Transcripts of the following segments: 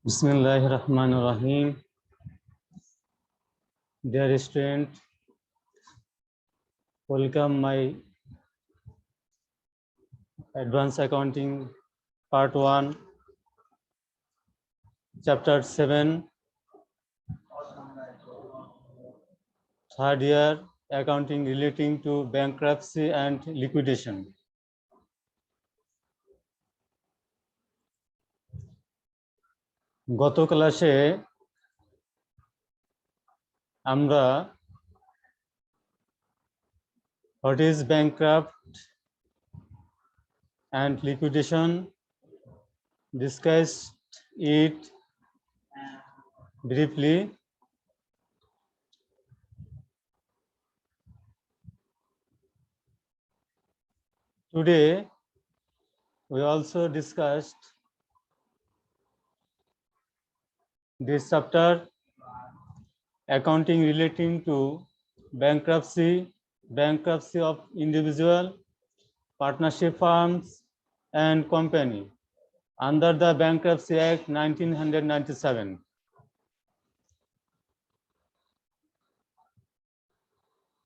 Bismillahirrahmanirrahim. Dear student, welcome my Advanced Accounting Part 1, Chapter 7, Third Year Accounting relating to bankruptcy and liquidation. গত ক্লাসে আমরা what is bankrupt and liquidation discussed it briefly. Today we also discussed this chapter accounting relating to bankruptcy of individual, partnership firms and company under the Bankruptcy Act 1997.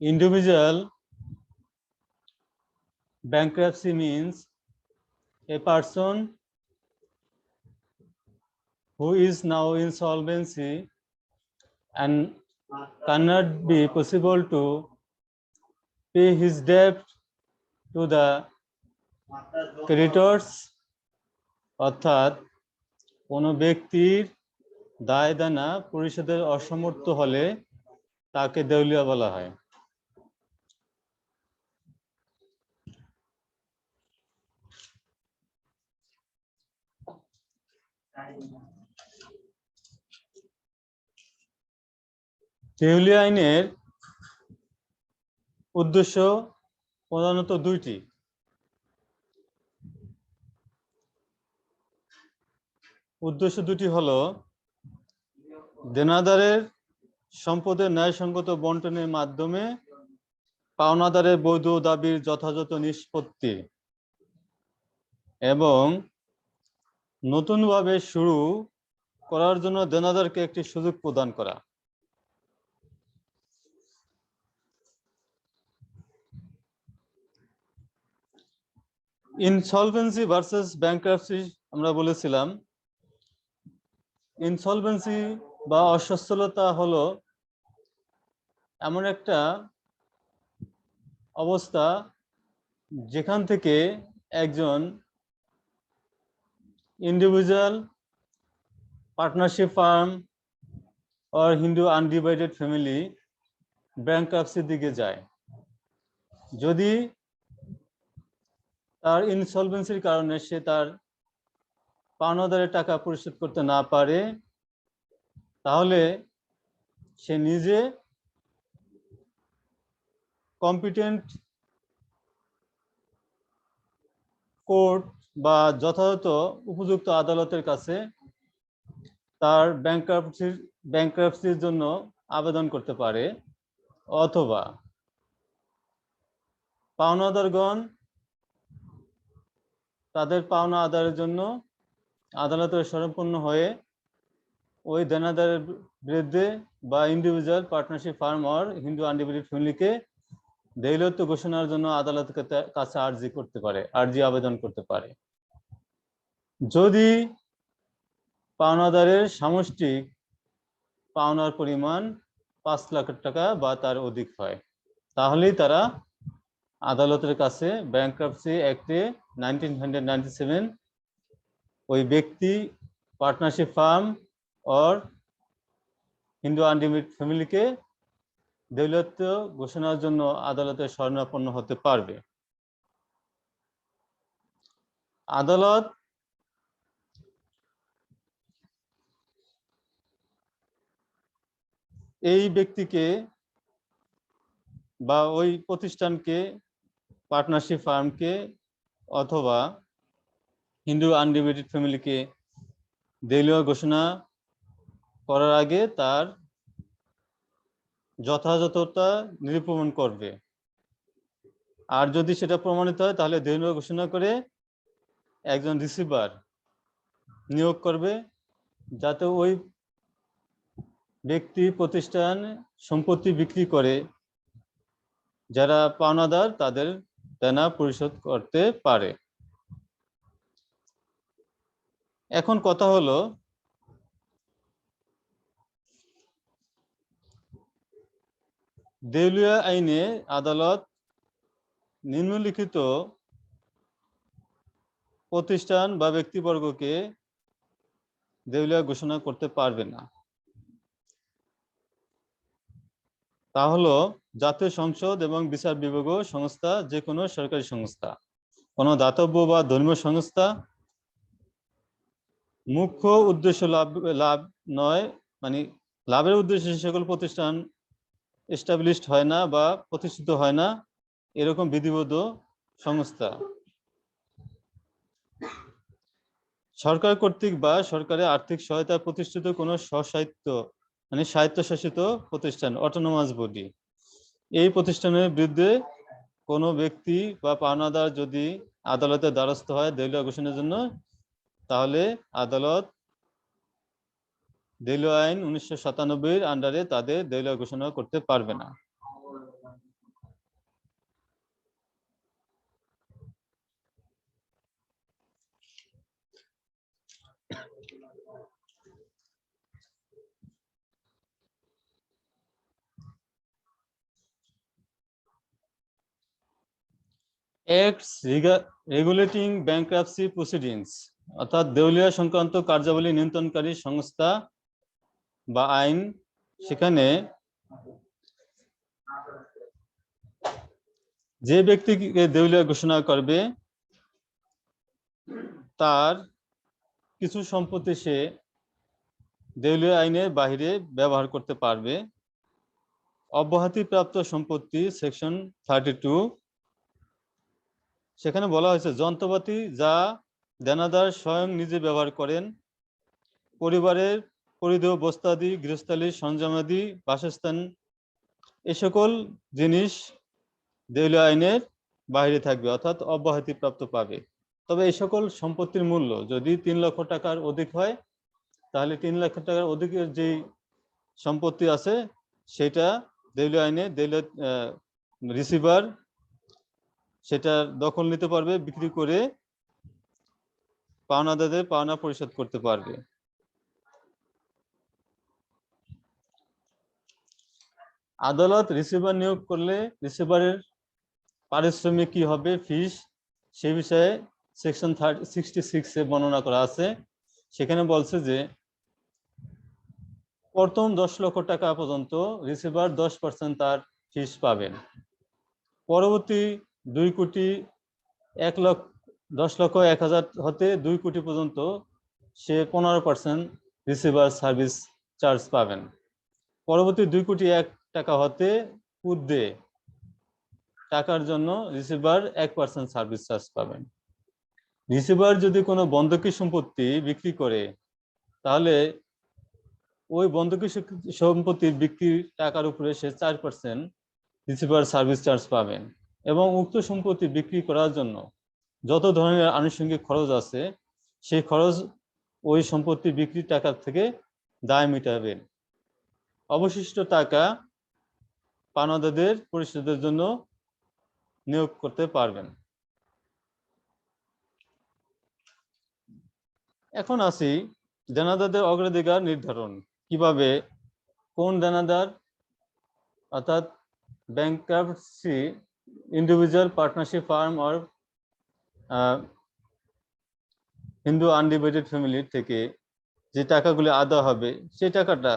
Individual bankruptcy means a person who is now insolvency and cannot be possible to pay his debt to the creditors, অর্থাৎ কোনো ব্যক্তির দায় দেনা পরিশোধের অসমর্থ হলে তাকে দেউলিয়া বলা হয়। দেউলিয়া আইনের উদ্দেশ্য প্রধানত দুইটি। উদ্দেশ্য দুটি হলো দেনাদারের সম্পদের ন্যায়সঙ্গত বন্টনের মাধ্যমে পাওনাদারের বৈধ দাবির যথাযথ নিষ্পত্তি এবং নতুনভাবে শুরু করার জন্য দেনাদারকে একটি সুযোগ প্রদান করা। ইনসলভেন্সি ভার্সেস ব্যাংক্রাপসি আমরা বলেছিলাম ইনসলভেন্সি বা অসচ্ছলতা হলো এমন একটা অবস্থা যেখান থেকে একজন individual, partnership firm or Hindu undivided family ব্যাংক্রাপসির দিকে যায়। যদি তার ইনসলভেন্সির কারণে সে তার পাওনাদারের টাকা পরিশোধ করতে না পারে, তাহলে সে নিজে কম্পিটেন্ট কোর্ট বা যথাযথ উপযুক্ত আদালতের কাছে তার ব্যাংক্রাপসির জন্য আবেদন করতে পারে, অথবা পাওনাদারগণ তাদের পাওনা আদায়ের জন্য আদালতের শরণাপন্ন হয়ে ওই দেনাদারের বিরুদ্ধে বা ইন্ডিভিজুয়াল, পার্টনারশিপ ফার্ম আর হিন্দু আনডিভাইডেড ফ্যামিলিকে দেউলিয়ত্ব ঘোষণার জন্য আদালতের কাছে আর্জি আবেদন করতে পারে। যদি পাওনাদারের সামষ্টিক পাওনার পরিমাণ 5 লাখ টাকা বা তার অধিক হয়, তাহলেই তারা আদালতের কাছে ব্যাংক্রাপসি অ্যাক্টে 1997 ওই ব্যক্তি, পার্টনারশিপ ফার্ম और হিন্দু আনডিভাইডেড ফ্যামিলিকে দেউলিয়ত্ব ঘোষণার জন্য আদালতের শরণাপন্ন হতে পারবে। আদালত এই ব্যক্তিকে বা ওই প্রতিষ্ঠানকে, পার্টনারশিপ ফার্মকে অথবা হিন্দু আনডিভাইডেড ফ্যামিলিকে দেউলিয়া ঘোষণা করার আগে তার যথাযথতা নিরূপণ করবে। আর যদি সেটা প্রমাণিত হয় তাহলে দেউলিয়া ঘোষণা করে একজন রিসিভার নিয়োগ করবে, যাতে ওই ব্যক্তি প্রতিষ্ঠান সম্পত্তি বিক্রি করে যারা পাওনাদার তাদের দেনা পরিশোধ করতে পারে। এখন কথা হলো দেউলিয়া আইনে আদালত নিম্নলিখিত প্রতিষ্ঠান বা ব্যক্তিবর্গকে দেউলিয়া ঘোষণা করতে পারবে না। তা হলো জাতীয় সংসদ এবং বিচার বিভাগীয় সংস্থা, যে কোনো সরকারি সংস্থা, কোনো দাতব্য বা ধর্মীয় সংস্থা, মুখ্য উদ্দেশ্য লাভ নয়, মানে লাভের উদ্দেশ্যে সকল প্রতিষ্ঠান এস্টাবলিশড হয় না বা প্রতিষ্ঠিত হয় না, এরকম বিধিবদ্ধ সংস্থা। সরকার কর্তৃক বা সরকারের আর্থিক সহায়তা প্রতিষ্ঠিত কোনো স্বশাসিত মানে স্বায়ত্তশাসিত প্রতিষ্ঠান, অটোনোমাস বডি। এই প্রতিষ্ঠানের বিরুদ্ধে কোনো ব্যক্তি বা পাওনাদার যদি আদালতের দ্বারস্থ হয় দেউলিয়া ঘোষণার জন্য, তাহলে আদালত দেউলিয়া আইন 1997 আন্ডারে তাদের দেউলিয়া ঘোষণা করতে পারবে না। অ্যাক্টস রেগুলেটিং ব্যাংক্রাপসি প্রসিডিংস, অর্থাৎ দেউলিয়া সংক্রান্ত কার্যাবলী নিয়ন্ত্রণকারী সংস্থা বা আইন, সেখানে যে ব্যক্তিকে দেউলিয়া ঘোষণা করবে তার কিছু সম্পত্তি সে দেউলিয়া আইনের বাহিরে ব্যবহার করতে পারবে। অব্যাহতিপ্রাপ্ত সম্পত্তি সেকশন 32, সেখানে বলা হয়েছে যন্ত্রপাতি যা দেনাদার স্বয়ং নিজে ব্যবহার করেন, পরিবারের পরিধেয় বস্তাদি, গৃহস্থালী সরঞ্জামাদি, বাসস্থান, এ সকল জিনিস দেউলিয়া আইনের বাইরে থাকবে, অর্থাৎ অব্যাহতিপ্রাপ্ত পাবে। তবে এই সকল সম্পত্তির মূল্য যদি 3 লক্ষ টাকার অধিক হয়, তাহলে 3 লক্ষ টাকার অধিকের যে সম্পত্তি আছে সেটা দেউলিয়া আইনে দেউলিয়া রিসিভার সেটা দখল নিতে পারবে, বিক্রি করে পাওনাদারদের পাওনা পরিশোধ করতে পারবে। আদালত রিসিভার নিয়োগ করলে রিসিভারের পারিশ্রমিক কি হবে, ফিস, সে বিষয়ে সেকশন 66 এ বর্ণনা করা আছে। সেখানে বলছে যে প্রথম 10 লক্ষ টাকা পর্যন্ত রিসিভার 10% তার ফিস পাবেন। পরবর্তী 2 কোটি 1 লক্ষ 10 লক্ষ 1,000 হতে 2 কোটি পর্যন্ত সে 15% রিসিভার সার্ভিস চার্জ পাবেন। পরবর্তী 2 কোটি 1 টাকা হতে ঊর্ধ্বে টাকার জন্য রিসিভার 1% সার্ভিস চার্জ পাবেন। রিসিভার যদি কোনো বন্ধকি সম্পত্তি বিক্রি করে, তাহলে ওই বন্ধকি সম্পত্তির বিক্রির টাকার উপরে সে 4% রিসিভার সার্ভিস চার্জ পাবেন। এবং উক্ত সম্পত্তি বিক্রি করার জন্য যত ধরনের আনুষঙ্গিক খরচ আছে সেই খরচ ওই সম্পত্তি বিক্রির টাকা থেকে দায় মেটাবেন। অবশিষ্ট টাকা পাওনাদারদের পরিশোধের জন্য নিয়োগ করতে পারবেন। এখন আসি দেনাদারদের অগ্রাধিকার নির্ধারণ। কিভাবে কোন দেনাদার, অর্থাৎ ব্যাংক্রাপসি, ইন্ডিভিজুয়াল, পার্টনারশিপ, ফার্ম আর হিন্দু আনডিভাইডেড ফ্যামিলির থেকে যে টাকাগুলি আদায় হবে সেই টাকাটা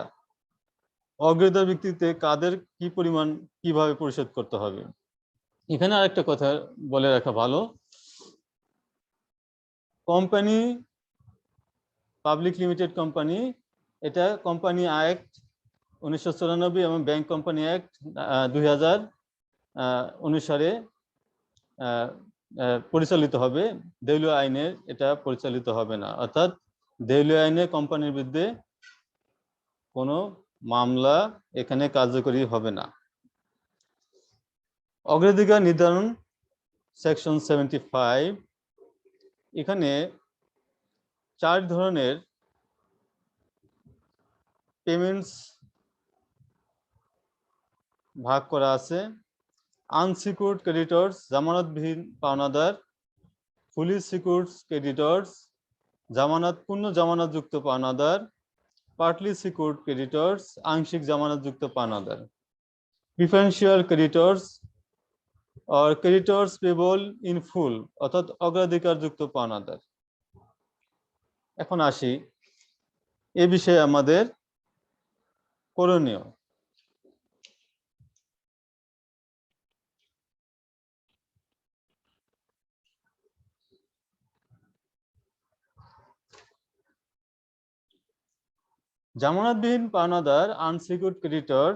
অগ্রাধিকার ভিত্তিতে কাদের কি পরিমাণ কিভাবে পরিশোধ করতে হবে। এখানে আরেকটা কথা বলে রাখা ভালো, কোম্পানি, পাবলিক লিমিটেড কোম্পানি, এটা কোম্পানি অ্যাক্ট 1994 এবং ব্যাংক কোম্পানি অ্যাক্ট 2000 অনুসারে পরিচালিত হবে। দেউলিয়া আইনে এটা পরিচালিত হবে না, অর্থাৎ দেউলিয়া আইনে কোম্পানির বিরুদ্ধে কোনো মামলা এখানে কার্যকরী হবে না। অগ্রাধিকার নির্ধারণ সেকশন 75, এখানে 4 ধরনের পেমেন্টস ভাগ করা আছে। আনসিকিউরড ক্রেডিটর্স জামানতবিহীন পাওনাদার, ফুলি সিকিউরড ক্রেডিটর্স পূর্ণ জামানতযুক্ত পাওনাদার, পার্টলি সিকিউরড ক্রেডিটর্স আংশিক জামানতযুক্ত পাওনাদার, preferential creditors or creditors payable in full অর্থাৎ অগ্রাধিকারযুক্ত পাওনাদার। এখন আসি এ বিষয়ে আমাদের করণীয়। জামানতবিহীন পাওনাদার আনসিকিউরড ক্রেডিটর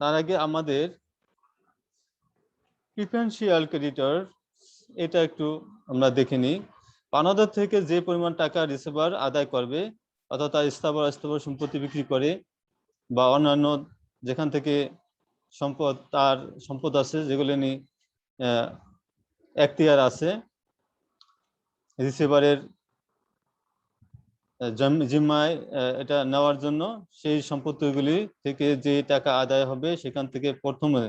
তার আগে আমাদের প্রিফারেন্সিয়াল ক্রেডিটর এটা একটু আমরা দেখে নিই। পাওনাদার থেকে যে পরিমাণ টাকা রিসিভার আদায় করবে অর্থাৎ তার স্থাবর অস্থাবর সম্পত্তি বিক্রি করে বা অন্যান্য যেখান থেকে তার সম্পদ আছে যেগুলো নিয়ে এখতিয়ার আছে রিসিভারের জিম্মায় এটা নেওয়ার জন্য, সেই সম্পত্তিগুলি থেকে যে টাকা আদায় হবে সেখান থেকে প্রথমে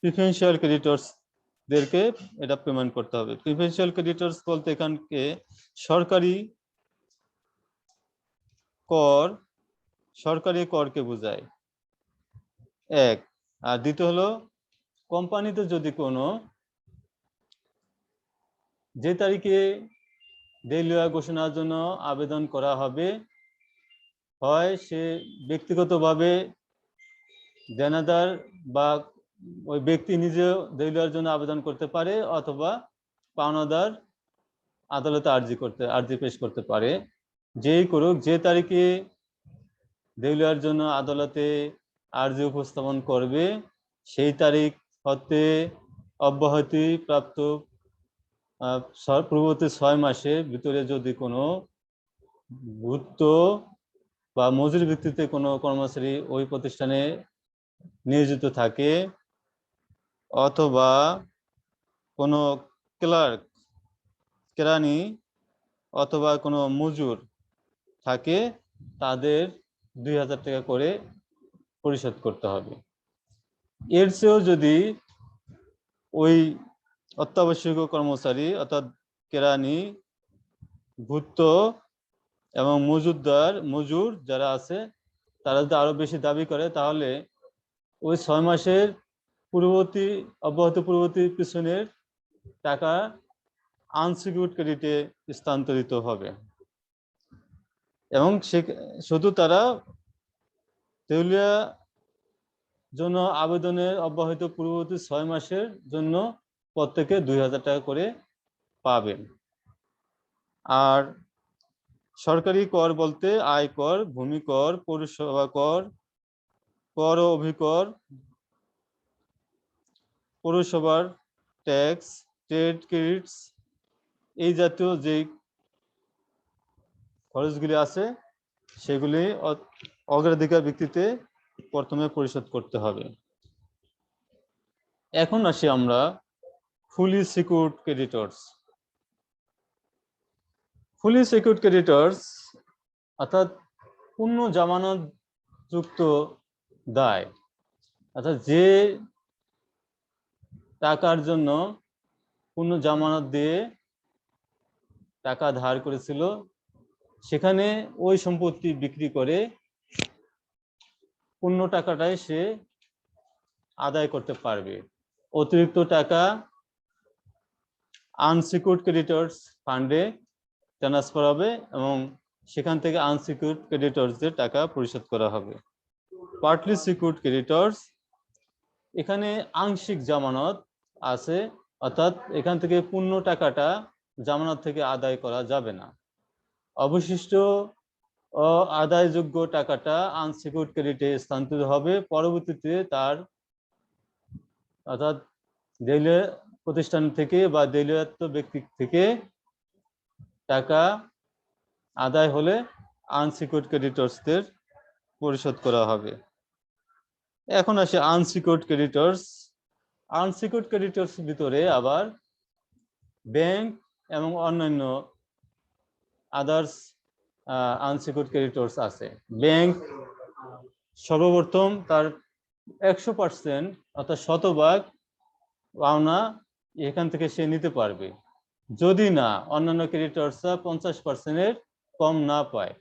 প্রিফারেন্সিয়াল ক্রেডিটরসদেরকে এটা পেমেন্ট করতে হবে। প্রিফারেন্সিয়াল ক্রেডিটরস বলতে এখানকে সরকারি করকে বোঝায় এক। আর দ্বিতীয় হলো কোম্পানিতে যদি কোনো যে তারিখে দেউলিয়া ঘোষণার জন্য আবেদন করা হবে, হয় সে ব্যক্তিগতভাবে দেনাদার বা ওই ব্যক্তি নিজেও দেউলিয়ার জন্য আবেদন করতে পারে অথবা পাওনাদার আদালতে আর্জি পেশ করতে পারে। যেই করুক, যে তারিখে দেউলিয়ার জন্য আদালতে আর্জি উপস্থাপন করবে সেই তারিখ হতে অব্যাহতি প্রাপ্ত পূর্ববর্তী 6 মাসের ভিতরে যদি কোনো ভূত্ব বা মজুর ভিত্তিতে কোনো কর্মচারী ওই প্রতিষ্ঠানে নিয়োজিত থাকে অথবা কোনো ক্লার্ক কেরানি অথবা কোনো মজুর থাকে, তাদের 2000 টাকা করে পরিশোধ করতে হবে। এর চেয়েও যদি ওই অত্যাবশ্যকীয় কর্মচারী অর্থাৎ কেরানি, ভূত্ব এবং মজুর যারা আছে তারা যদি আরো বেশি দাবি করে তাহলে ওই 6 মাসের অব্যাহত পূর্ববর্তী পিছনের টাকা আনসিকিউরড ক্রেডিটে স্থানান্তরিত হবে এবং শুধু তারা দেউলিয়া জন্য আবেদনের অব্যাহত পূর্ববর্তী 6 মাসের জন্য প্রত্যেকে 2000 টাকা করে পাবেন। আর সরকারি কর বলতে আয়কর, ভূমি কর, পৌরসভা কর, কর ও অভিকর, পৌরসভার ট্যাক্স, ট্রেড ক্রেডিটস, এই জাতীয় যে খরচগুলি আছে সেগুলি অগ্রাধিকার ভিত্তিতে প্রথমে পরিশোধ করতে হবে। এখন আসি আমরা ফুলি সিকিউরড ক্রেডিটর্স। ফুলি সিকিউরড ক্রেডিটর্স অর্থাৎ পূর্ণ জামানত যুক্ত দায়, অর্থাৎ যে টাকার জন্য পূর্ণ জামানত দিয়ে টাকা ধার করেছিল সেখানে ওই সম্পত্তি বিক্রি করে পূর্ণ টাকাটাই সে আদায় করতে পারবে। অতিরিক্ত টাকা আনসিকিউরড ক্রেডিটর্স ফান্ডে ট্রান্সফার হবে এবং সেখান থেকে আনসিকিউরড ক্রেডিটর্সদের টাকা পরিশোধ করা হবে। পার্টলি সিকিউরড ক্রেডিটর্স, এখানে আংশিক জামানত আছে, অর্থাৎ এখান থেকে পূর্ণ টাকাটা জামানত থেকে আদায় করা যাবে না। অবশিষ্ট আদায়যোগ্য টাকাটা আনসিকিউরড ক্রেডিটে স্থানান্তরিত হবে পরবর্তীতে তার অর্থাৎ দেউলিয়া প্রতিষ্ঠান থেকে বা দেউলিয়াত্ব ব্যক্তি থেকে টাকা আদায় হলে আনসিকিউরড ক্রেডিটর্সদের পরিশোধ করা হবে। এখন আসে আনসিকিউরড ক্রেডিটর্স। আনসিকিউরড ক্রেডিটর্স ভিতরে আবার ব্যাংক এবং অন্যান্য আদার্স আনসিকিউরড ক্রেডিটরস আছে। ব্যাংক সর্বপ্রথম তার 100% অর্থাৎ শতভাগ পাওনা এখান থেকে সে নিতে পারবে, যদি না অন্যান্য ক্রেডিটরসরা 50%-এর কম না পায়।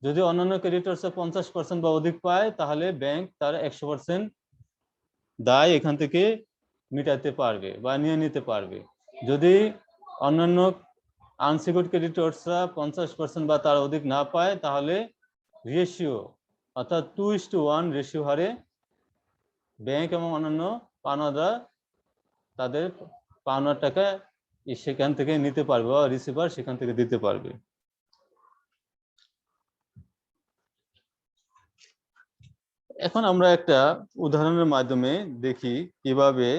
যদি অন্যান্য ক্রেডিটরসরা 50% বা অধিক পায়, তাহলে ব্যাংক তার 100% দায় এখান থেকে মিটাতে পারবে বা নিয়ে নিতে পারবে। যদি অন্যান্য আনসিকিউরড ক্রেডিটরসরা 50% বা তার অধিক না পায়, তাহলে রেশিও অর্থাৎ 2:1 রেশিও হারে ব্যাংক এবং অন্যান্য পাওনাদার তাদের পাওনার টাকা সেখান থেকে নিতে পারবে বা রিসিভার সেখান থেকে দিতে পারবে। এখন আমরা একটা উদাহরণের মাধ্যমে দেখি কিভাবে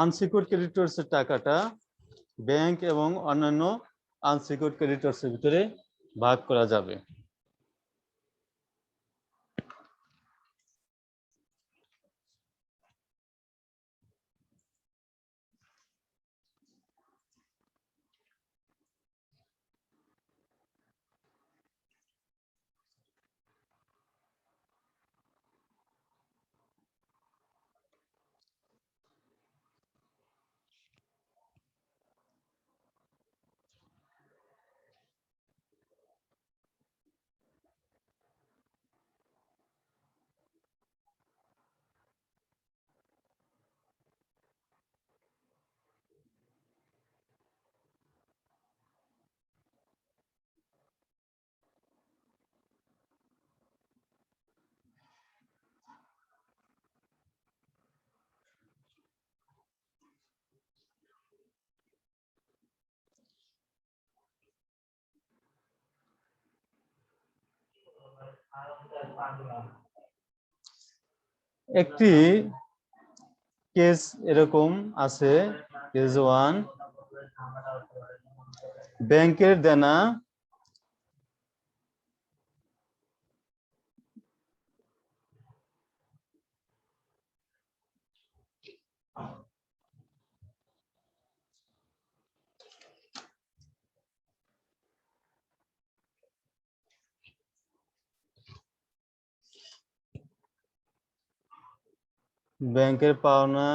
আনসিকিউরড ক্রেডিটরসের টাকাটা ব্যাংক এবং অন্যান্য আনসিকিউরড ক্রেডিটরসের ভিতরে ভাগ করা যাবে। একটি কেস এরকম আছে, কেস 1, ব্যাংকের দেনা ব্যাংকের পাওনা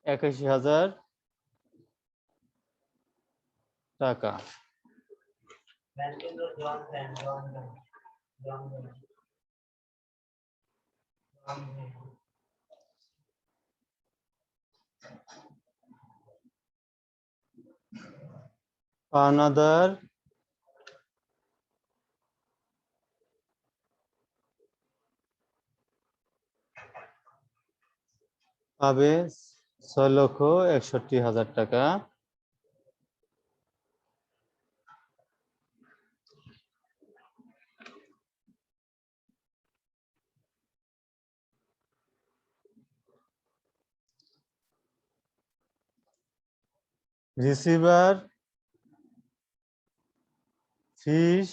৳৮১,০০০ টাকা। পাওনাদার পাবে ৳৬,৬১,০০০ টাকা। রিসিভার ফিস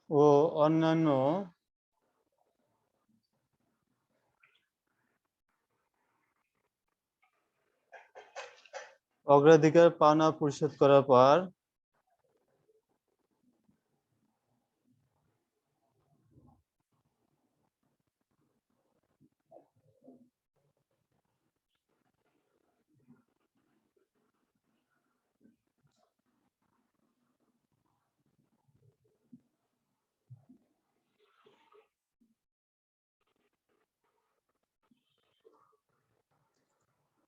ও অন্যান্য অগ্রাধিকার পাওনা পরিশোধ করার পর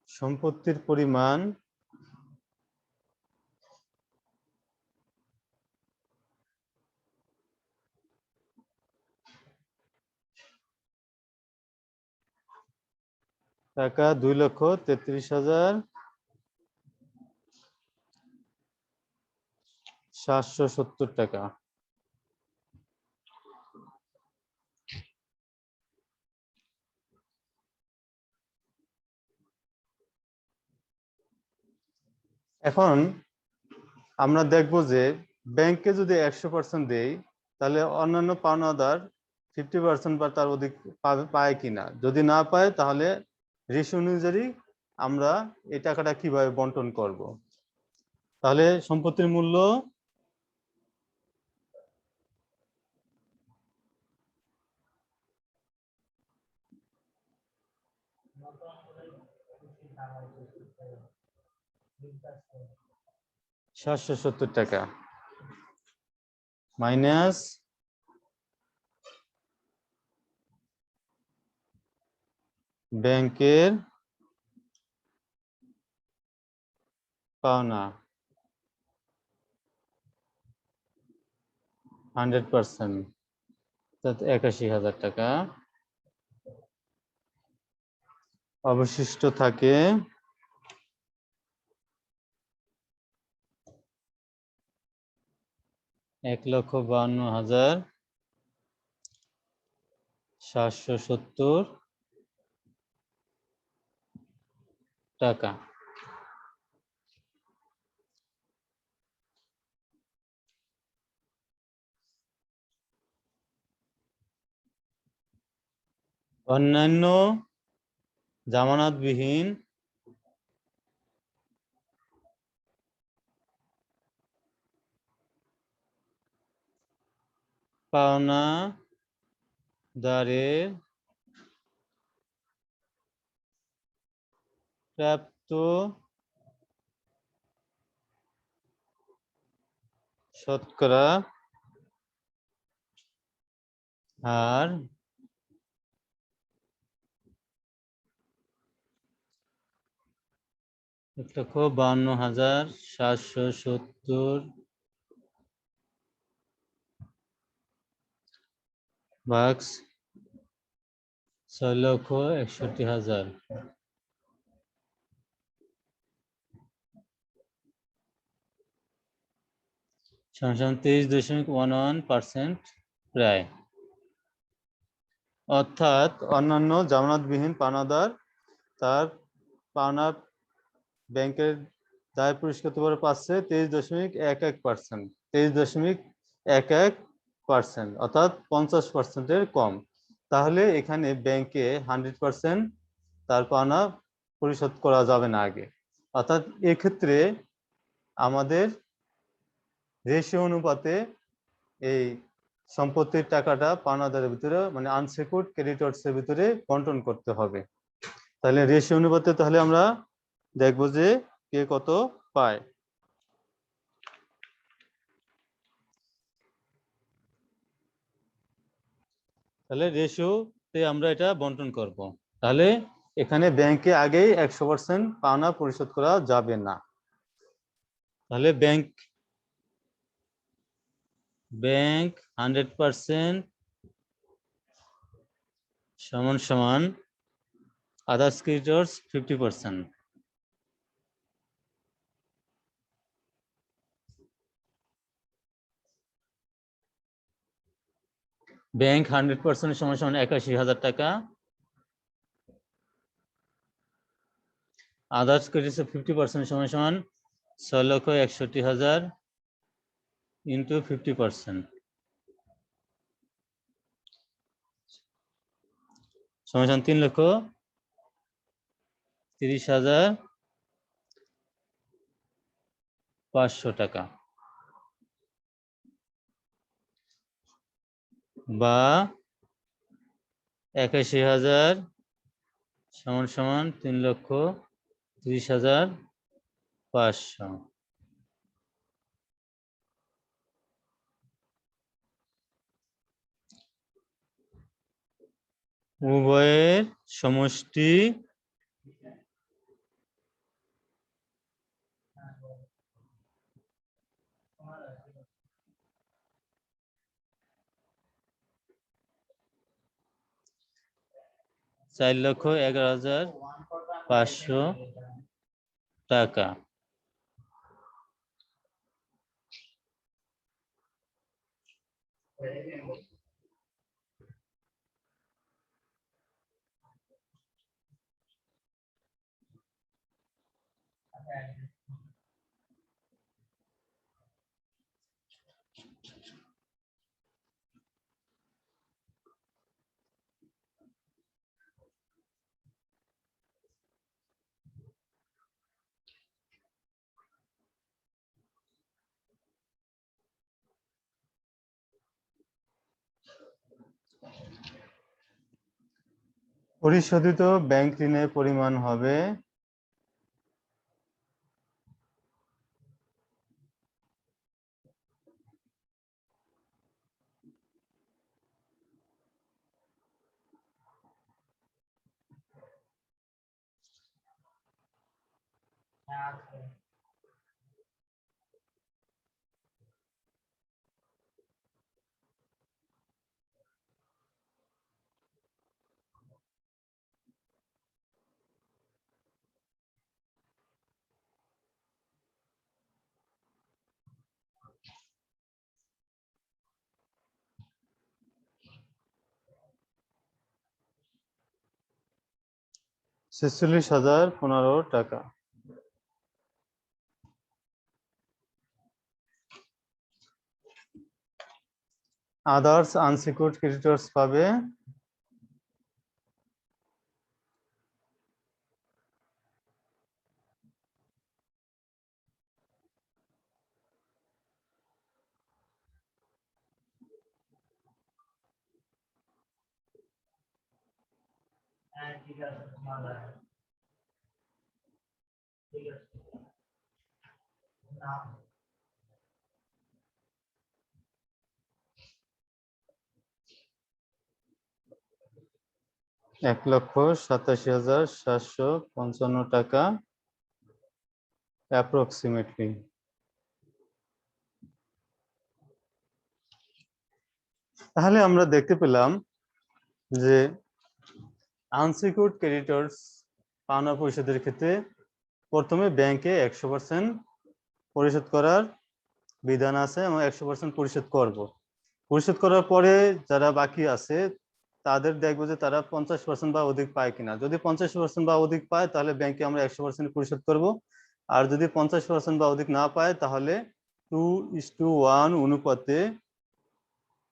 সম্পত্তির পরিমাণ টাকা 2,33,000 770 টাকা। এখন আমরা দেখব যে ব্যাংকে যদি 100% দেই তাহলে অন্যান্য পাওনাদার 50% বা তার অধিক পায় কিনা। যদি না পায় তাহলে রেশিও অনুযায়ী আমরা এই টাকাটা কিভাবে বন্টন করব। তাহলে সম্পত্তির মূল্য টাকা মাইনাস ব্যাংকের পাওনা 100%, 81,000 টাকা। অবশিষ্ট থাকে 1,52,770 টাকা। অন্যান্য জামানতবিহীন পাওনাদারের প্রাপ্ত শতকরা হার এক লক্ষ 52,770 ভাগ 6,61,000 সমান 23.11% প্রায়। অর্থাৎ অন্যান্য জামানতবিহীন পাওনাদার তার পাওনা ব্যাংকের দায় পরিশোধ করে পাচ্ছে 23.11%, 23.11%, অর্থাৎ 50%-এর কম। তাহলে এখানে ব্যাংকে 100% তার পাওনা পরিশোধ করা যাবে না আগে। অর্থাৎ এক্ষেত্রে আমাদের রেশিও অনুপাতে এই সম্পত্তির টাকাটা পাওনাদারের ভিতরে মানে আনসেকিউরড ক্রেডিটরসের ভিতরে বন্টন করতে হবে। তাহলে রেশিও অনুপাতে তাহলে আমরা দেখবো যে কে কত পায়। তাহলে রেশিওতে আমরা এটা বন্টন করব। তাহলে এখানে ব্যাংকে আগেই 100% পাওনা পরিশোধ করা যাবে না। তাহলে ব্যাংক 100% সমান সমান আদার্স ক্রেডিটরস 50%। ব্যাংক 100% সমান সমান 81,000 টাকা, আদার্স ক্রেডিটরস 50% সমান সমান 6,61,000 ইন্টু 50% সমান সমান 3,30,500 টাকা, বা 81,000 সমান সমান 3,30,500। উভয়ের সমষ্টি 4,11,500 টাকা। পরিশোধিত ব্যাংক ঋণের পরিমাণ হবে $৪৬,০১৫ টাকা। আদার্স আনসিকিউরড ক্রেডিটর্স পাবে $১,৮৭,৭৫৫ টাকা অ্যাপ্রক্সিমেটলি। তাহলে আমরা দেখতে পেলাম যে আনসিকিউরড ক্রেডিটর্স পাওনা পরিশোধের ক্ষেত্রে প্রথমে ব্যাংকে 100% পরিশোধ করার বিধান আছে এবং 100% পরিশোধ করব। পরিশোধ করার পরে যারা বাকি আছে তাদের দেখবো যে তারা 50% বা অধিক পায় কিনা। যদি 50% বা অধিক পায় তাহলে ব্যাংকে আমরা 100% পরিশোধ করব। আর যদি 50% বা অধিক না পায় তাহলে 2:1 অনুপাতে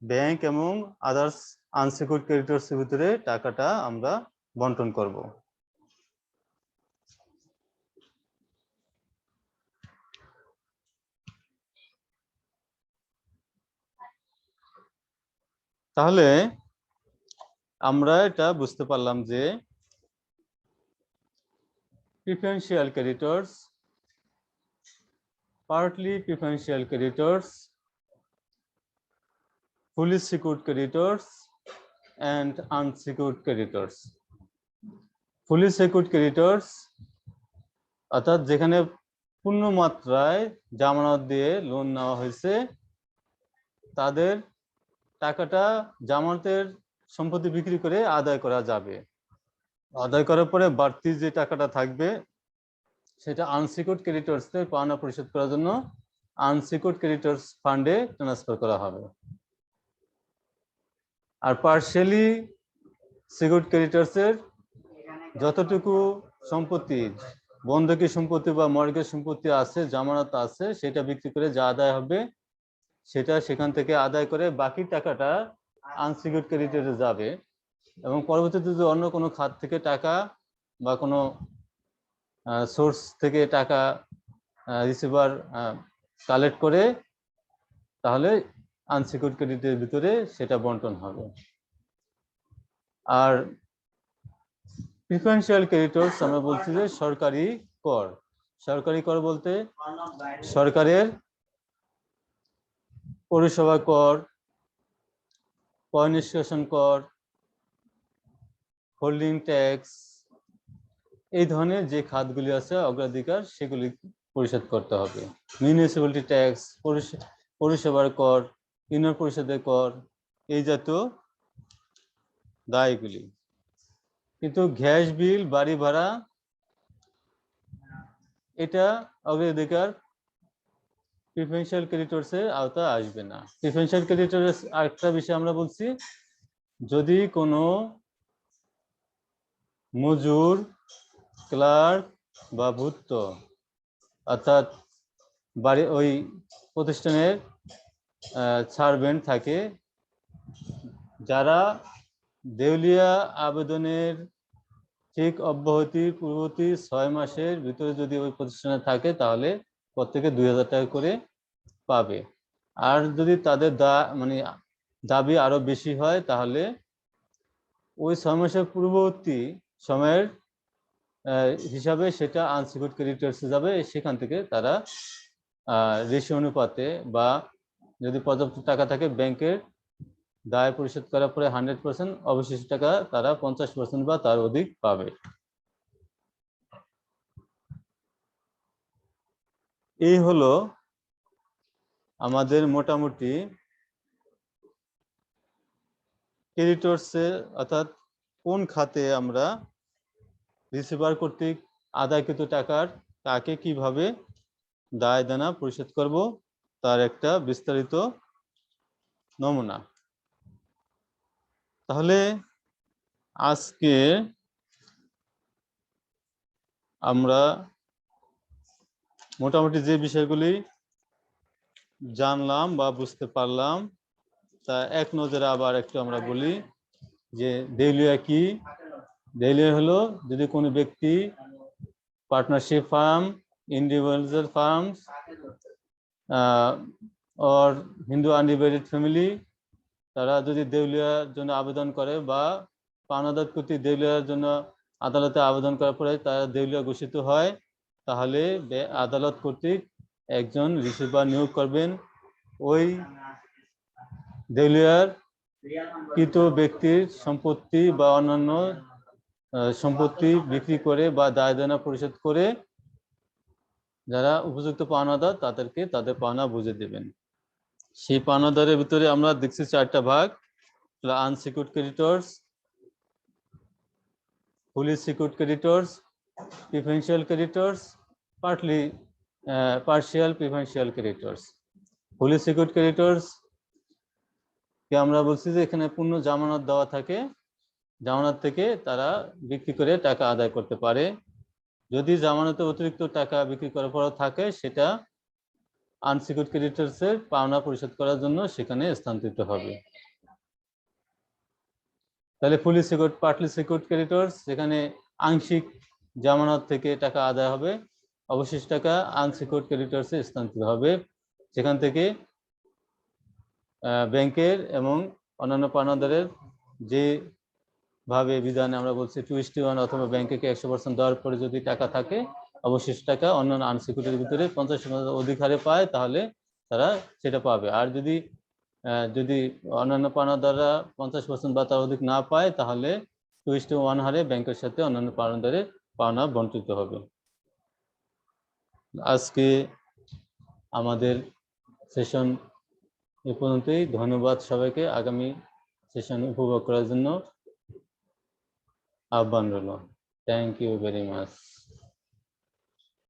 ব্যাংক এবং আদার্স আনসিকিউরড ক্রেডিটর্সের ভিতরে টাকাটা আমরা বন্টন করব। তাহলে আমরা এটা বুঝতে পারলাম যে preferential creditors, partly preferential creditors, fully secured creditors and unsecured creditors. Fully secured creditors অর্থাৎ যেখানে পূর্ণ মাত্রায় জামানত দিয়ে লোন নেওয়া হয়েছে তাদের টাকাটা জামানতের সম্পত্তি বিক্রি করে আদায় করা যাবে। আদায় করার পরে বাড়তি যে টাকাটা থাকবে সেটা আনসিকিউরড ক্রেডিটর্সদের পাওনা পরিশোধ করার জন্য আনসিকিউরড ক্রেডিটর্স ফান্ডে ট্রান্সফার করা হবে। আর পার্শিয়ালি সিকিউরড ক্রেডিটর্সের যতটুকু সম্পত্তি বন্ধকি সম্পত্তি বা মর্গেজ সম্পত্তি আছে জামানত আছে সেটা বিক্রি করে যা আদায় হবে সেটা সেখান থেকে আদায় করে বাকি টাকাটা আনসিকিউরড ক্রেডিটরে যাবে এবং পরবর্তীতে যদি অন্য কোনো খাত থেকে টাকা বা কোনো সোর্স থেকে টাকা রিসিভার কালেক্ট করে তাহলে আনসিকিউরড ক্রেডিটের ভিতরে সেটা বন্টন হবে। আর প্রিফারেন্সিয়াল ক্রেডিটর্স আমরা বলছি যে সরকারি কর। সরকারি কর বলতে সরকারের পৌরসভা কর, পয় নিষ্কাশন কর, হোল্ডিং ট্যাক্স, এই ধরনের যে খাতগুলি আছে অগ্রাধিকার সেগুলি পরিশোধ করতে হবে। মিউনিসিপ্যালিটি ট্যাক্স, পৌরসভার কর, ইউনিয়ন পরিষদের কর, এই জাতীয় দায়গুলি। কিন্তু গ্যাস বিল, বাড়ি ভাড়া এটা অগ্রাধিকার প্রিফারেন্সিয়াল ক্রেডিটরসের আওতায় আসবে না। প্রিফারেন্সিয়াল ক্রেডিটরস আরেকটা বিষয় আমরা বলছি, যদি কোনো মজুর, ক্লার্ক বা ভূত্য অর্থাৎ বাড়ি ওই প্রতিষ্ঠানের সার্ভেন্ট থাকে, যারা দেউলিয়া আবেদনের ঠিক অব্যাহতির পূর্ববর্তী 6 মাসের ভিতরে যদি ওই প্রতিষ্ঠানে থাকে তাহলে প্রত্যেকে 2000 টাকা করে পাবে। আর যদি তাদের দাবি আরো বেশি হয় তাহলে ওই 6 মাসের পূর্ববর্তী সময়ের হিসাবে সেটা আনসিকিউরড ক্রেডিটরসে যাবে। সেখান থেকে তারা রেশিও অনুপাতে বা যদি পর্যাপ্ত টাকা থাকে ব্যাংকের দায় পরিশোধ করার পরে 100%, অবশিষ্ট টাকা তারা 50% বা তার অধিক পাবে। এই হলো আমাদের মোটামুটি ক্রেডিটরসের অর্থাৎ কোন খাতে আমরা রিসিভার কর্তৃক আদায়কৃত টাকার তাকে কিভাবে দায় দেনা পরিশোধ করব তার একটা বিস্তারিত নমুনা। তাহলে আজকে আমরা মোটামুটি যে বিষয়গুলি জানলাম বা বুঝতে পারলাম তা এক নজরে আবার একটু আমরা বলি যে দেউলিয়া কি। দেউলিয়া হলো যদি কোনো ব্যক্তি, partnership firm, individual firms or Hindu undivided family, তারা যদি দেউলিয়ার জন্য আবেদন করে বা পাওনাদার কর্তৃক দেউলিয়ার জন্য আদালতে আবেদন করার পরে তারা দেউলিয়া ঘোষিত হয়, তাহলে আদালত কর্তৃক একজন রিসিভার নিয়োগ করবেন। ওই দেউলিয়ার কৃত ব্যক্তির সম্পত্তি বা অন্যান্য সম্পত্তি বিক্রি করে বা দায় দেনা পরিশোধ করে যারা উপযুক্ত পাওনাদার তাদেরকে তাদের পাওনা বুঝে দেবেন। সেই পাওনাদারের ভিতরে আমরা দেখছি 4টা ভাগ: unsecured ক্রেডিটরস, fully secured creditors, preferential creditors, partial preferential creditors. fully secured creditors কে আমরা বলছি যে এখানে পূর্ণ জামানত দেওয়া থাকে, জামানত থেকে তারা বিক্রি করে টাকা আদায় করতে পারে। যদি জামানতে অতিরিক্ত টাকা বিক্রি করার পর থাকে সেটা আনসিকিউরড ক্রেডিটরসের পাওনা পরিশোধ করার জন্য সেখানে স্থানান্তরিত হবে। তাহলে ফুলি সিকিউরড, পার্টলি সিকিউরড ক্রেডিটরস, যেখানে আংশিক জামানত থেকে টাকা আদায় হবে, অবশিষ্ট টাকা আনসিকিউরড ক্রেডিটরসে স্থানান্তরিত হবে। সেখান থেকে ব্যাংকের এবং অন্যান্য পাওনাদারের যে ভাবে বিধানে আমরা বলছি 2:1 অথবা ব্যাংকে 100% দেওয়ার পরে যদি টাকা থাকে, অবশিষ্ট টাকা অন্যান্য আনসিকিউরড ভিতরে 50% অধিক হারে পায় তাহলে তারা সেটা পাবে। আর যদি অন্যান্য পাওনাদাররা 50% বা তার অধিক না পায় তাহলে 2:1 হারে ব্যাংকের সাথে অন্যান্য পাওনাদারের পাওনা বন্টিত হবে। আজকে আমাদের সেশন এ পর্যন্তই। ধন্যবাদ সবাইকে। আগামী সেশন উপভোগ করার জন্য আহ্বান রইল। Thank you very much.